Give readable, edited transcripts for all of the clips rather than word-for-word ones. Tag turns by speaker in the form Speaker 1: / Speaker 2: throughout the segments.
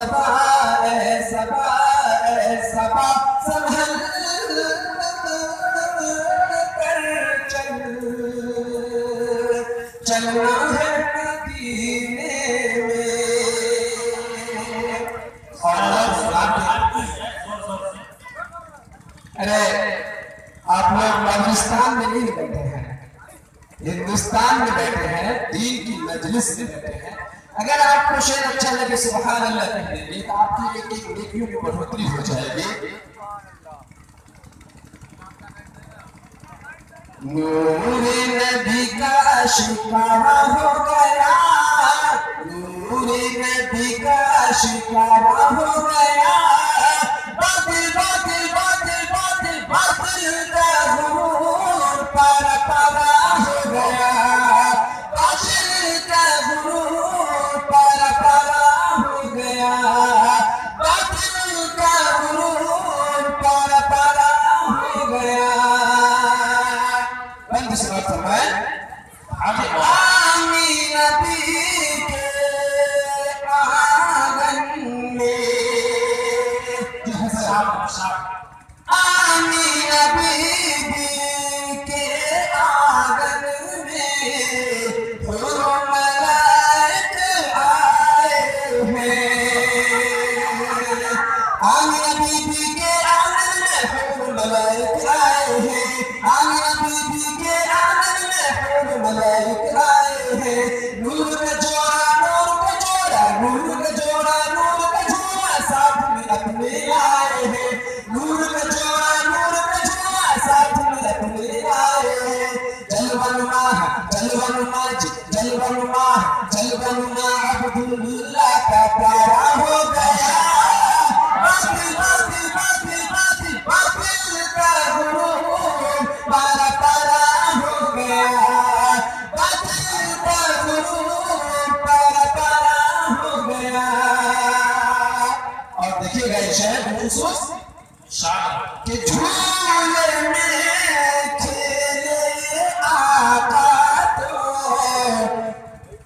Speaker 1: صبا سنبھل کر چلنا ہے مدینے میں۔ ارے آپ لوگ پاکستان میں نہیں بیٹھے ہیں، ہندوستان میں بیٹھے ہیں، دین کی مجلس میں بیٹھے ہیں۔ اگر آپ کو شعر اچھا لگے سبحان اللہ کہہ دیں گے تو آپ کی ایک نیکیوں کی بڑھوتری ہو جائے گی۔ نور نبی کا شکارہ ہو گیا، نور نبی کا شکارہ ہو گیا، باطل باطل باطل باطل باطل کا غرور پارا پارا ہو گیا، باطل کا غرور پارا پارا ہو گیا، باطل کا غرور پارا پارا ہو گیا۔ بند سمجھ فرمائے آمین نبی کے آنگن میں، آمین نبی کے آنگن میں حور و ملائک آئے ہیں، آمین نبی کے آنگن میں حور و ملائک آئے ہیں، آمین نبی کے آنگن میں حور و ملائک آئے ہیں۔ نور کا جوڑا نور کا جوڑا، نور کا جوڑا نور کا جوڑا ساتھ میں اپنے آئے ہیں، نور کا جوڑا نور کا جوڑا ساتھ میں اپنے آئے ہیں۔ جلوہ نما جلوہ نما جلوہ نما جلوہ نما عبداللہ کا پیارا ہو گیا، باطل باطل باطل باطل باطل کا غرور پارا پارا ہو گیا، باطل کا غرور پارا پارا ہو گیا۔ اور دیکھیے گا یہ شعر خصوص کہ جھولے میں کھیلے آقا تو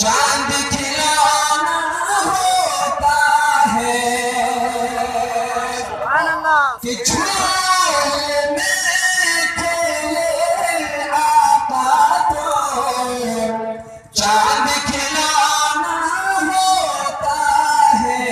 Speaker 1: چاند کھلانا ہوتا ہے، کہ جھولے میں کھیلے آقا تو چاند کھلانا ہوتا ہے،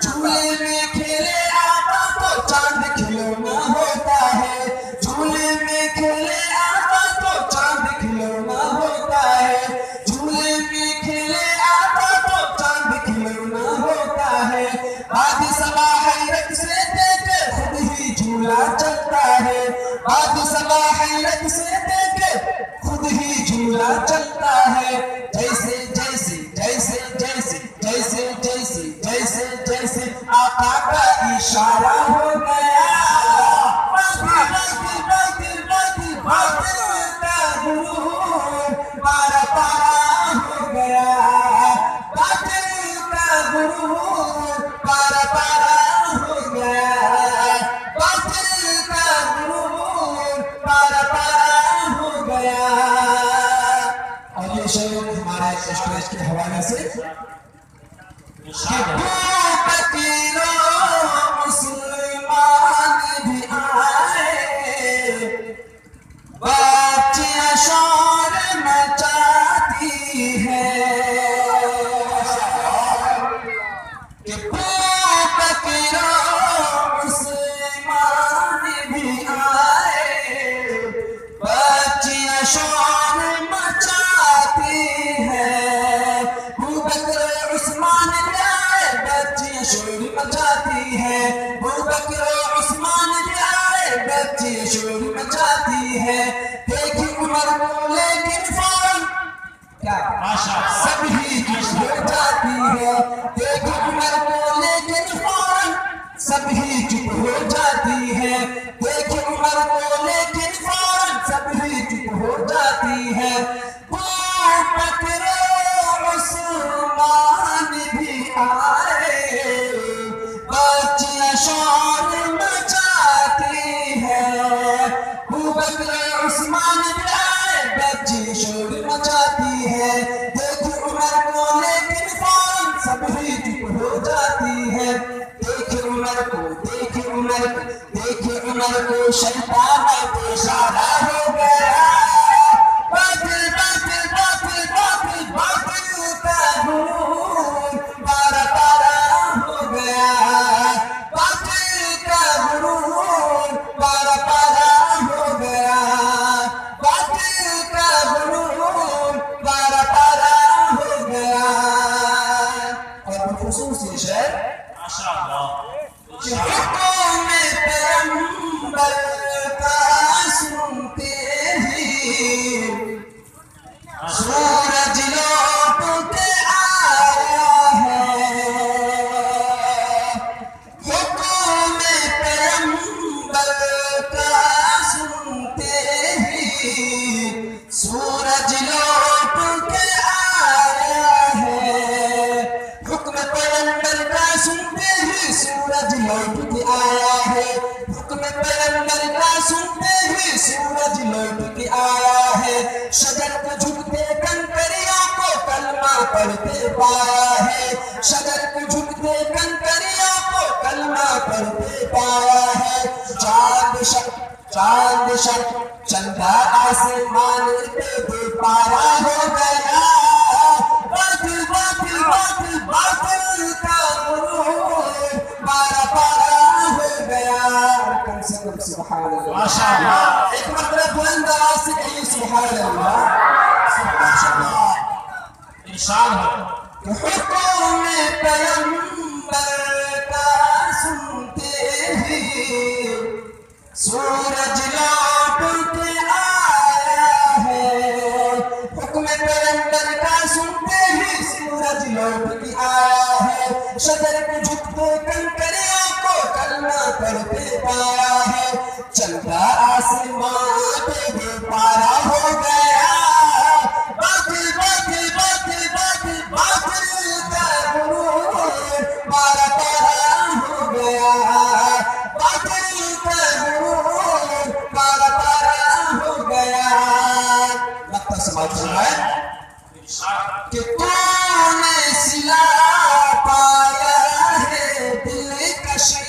Speaker 1: جھولے میں کھیلے آقا تو چاند کھلونا ہوتا ہے، جھولے میں کھیلے آقا تو چاند کھلونا ہوتا ہے، جھولے میں کھیلے آقا تو چاند کھلونا ہوتا ہے۔ بادی صبا حیرت سے دیکھے خود ہی جھولا چلتا ہے، بادی صبا حیرت سے دیکھے خود ہی جھولا چلتا ہے، جیسے جیسے جیسے جیسے جیسے جیسے جیسے جیسے آقا کا اشارہ ہو گیا، باطل باطل باطل باطل باطل کا غرور پارا پارا ہو گیا، باطل کا غرور پارا پارا ہو گیا، باطل کا غرور پارا پارا ہو گیا۔ اور یہ شعر ہمارے اسٹیج کے حوالے سے مسلمان بھی آئے، بچیاں شور مچاتی ہیں، کہ مسلمان بھی آئے، بچیاں شور مچاتی ہیں، ابوبکر عثمان بھی آئے، بچیاں شور مچاتی ہیں، ابوبکر عثمان بھی آئے، بچیاں شور مچاتی ہیں، دیکھی عمر کو لیکن فوراً کیا سب ہی چپ ہو جاتی ہے، دیکھی عمر کو لیکن فوراً سب ہی چپ ہو جاتی ہے، دیکھی عمر کو لیکن فوراً سب ہی چپ ہو جاتی ہے، ابوبکر عثمان بھی آئے، بچیاں شور مچاتی ہیں، ابوبکر عثمان بھی آئے، بچیاں شور مچاتی ہے، دیکھ عمر کو لیکن فوراً سب ہی چپ ہو جاتی عمر کو شیطان اشارہ ہو گیا باطل باطل باطل باطل باطل کا غرور پارا پارا ہو گیا باطل کا غرور پارا پارا ہو گیا باطل کا غرور پارا پارا ہو گیا اور خصوصی شعر حکم پیغمبر کا سنتے ہی سورج لوٹ کے آیا ہے حکم پیغمبر کا سنتے ہی سورج لوٹ کے آیا ہے حکم پیغمبر کا سنتے ہی سورج لوٹ کے آیا ہے حکم پیغمبر کا سنتے ہی سورج لوٹ کے آیا ہے شجر کو جھکتے کنکریوں کو کلمہ پڑھتے پایا ہے شجر کو جھکتے کنکریوں کو کلمہ پڑھتے پایا ہے چاند شک چندہ آسمان پہ بے پارا ہو گیا باطل باطل باطل باطل کا غرور پارا پارا ہو گیا کم سے کم سبحان اللہ ماشاءاللہ ایک مرتبہ بلند آواز سے کہیے سبحان اللہ سبحان اللہ ارشاد ہو حکم پیغمبر کا سنتے ہی سورج لوٹ کے آیا ہے حکم پیغمبر کا سنتے ہی سورج لوٹ کے آیا ہے شجر کو جھکتے کنکریوں کو کلمہ پڑھتے پایا ہے چندہ آسمان پہ بے پارا ہو گیا باطل باطل باطل باطل باطل کا غرور پارا پارا ہو گیا باطل کا غرور پارا پارا ہو گیا لگتا سمجھ رہا ہے کہ تو نے سلا پایا ہے دلکشی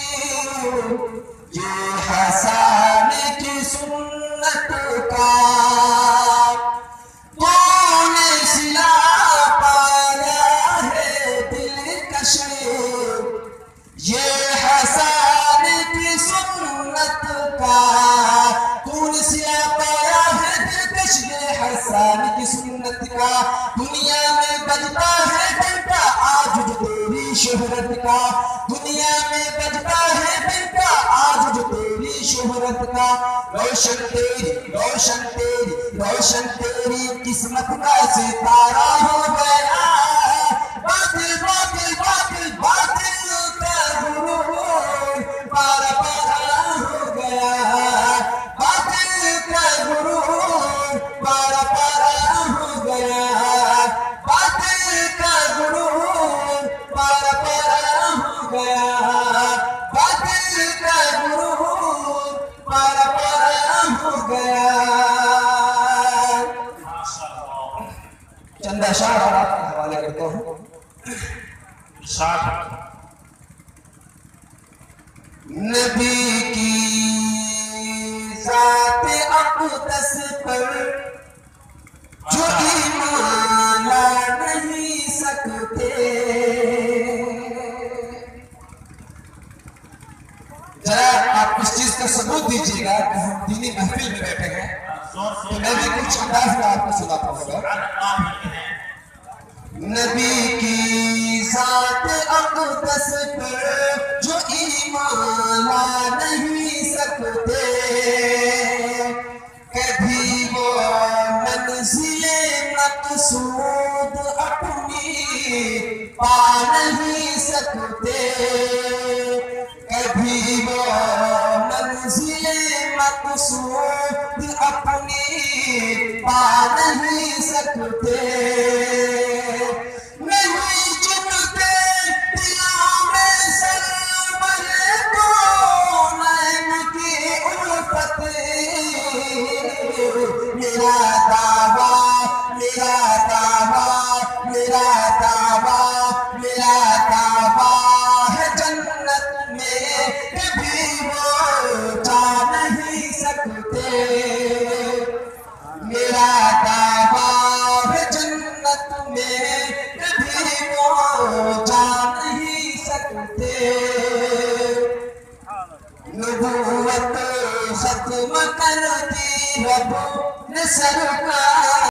Speaker 1: یہ حسان کی سنت کا تو نے سلا پایا ہے دلکشی یہ حسان کی سنت کا تو نے سلا پایا ہے دلکش یہ حسان کی سنت کا دنیا میں بجتا ہے ڈنکا آج جو تیری شہرت کا دنیا میں بجتا ہے ڈنکا آج جو تیری شہرت کا روشن تیری روشن تیری روشن تیری قسمت کا ستارہ ہو گیا باطل باطل باطل باطل کا غرور پارا پارا ہو گیا باطل کا غرور پارا پارا ہو گیا باطل کا غرور پارا پارا ہو گیا باطل کا غرور پارا پارا ہو گیا چند اشعار آپ کا حوالے کرتا ہوں نبی کی ذات اقدس پر جو ایمان لا نہیں سکتے ذرا آپ اس چیز کا ثبوت دیجیے گا کہ ہم دینی محفل میں بیٹھے ہیں تو میں بھی کچھ انداز میں آپ کو سناتا ہوں نبی کی ذات اقدس پر جو ایمان لا نہیں سکتے کبھی وہ منزل مقصود اپنی پا نہیں سکتے کبھی وہ منزل مقصود اپنی پا نہیں سکتے نہیں چنتے دلوں میں سرور کونین کی الفت میرا دعویٰ میرا دعویٰ میرا دعویٰ میرا دعویٰ ہے جنت میں کبھی وہ جانا سکتے میرا دعویٰ ہے جنت میں کبھی وہ جا نہیں سکتے نبوت ختم کر دی رب نے سرکار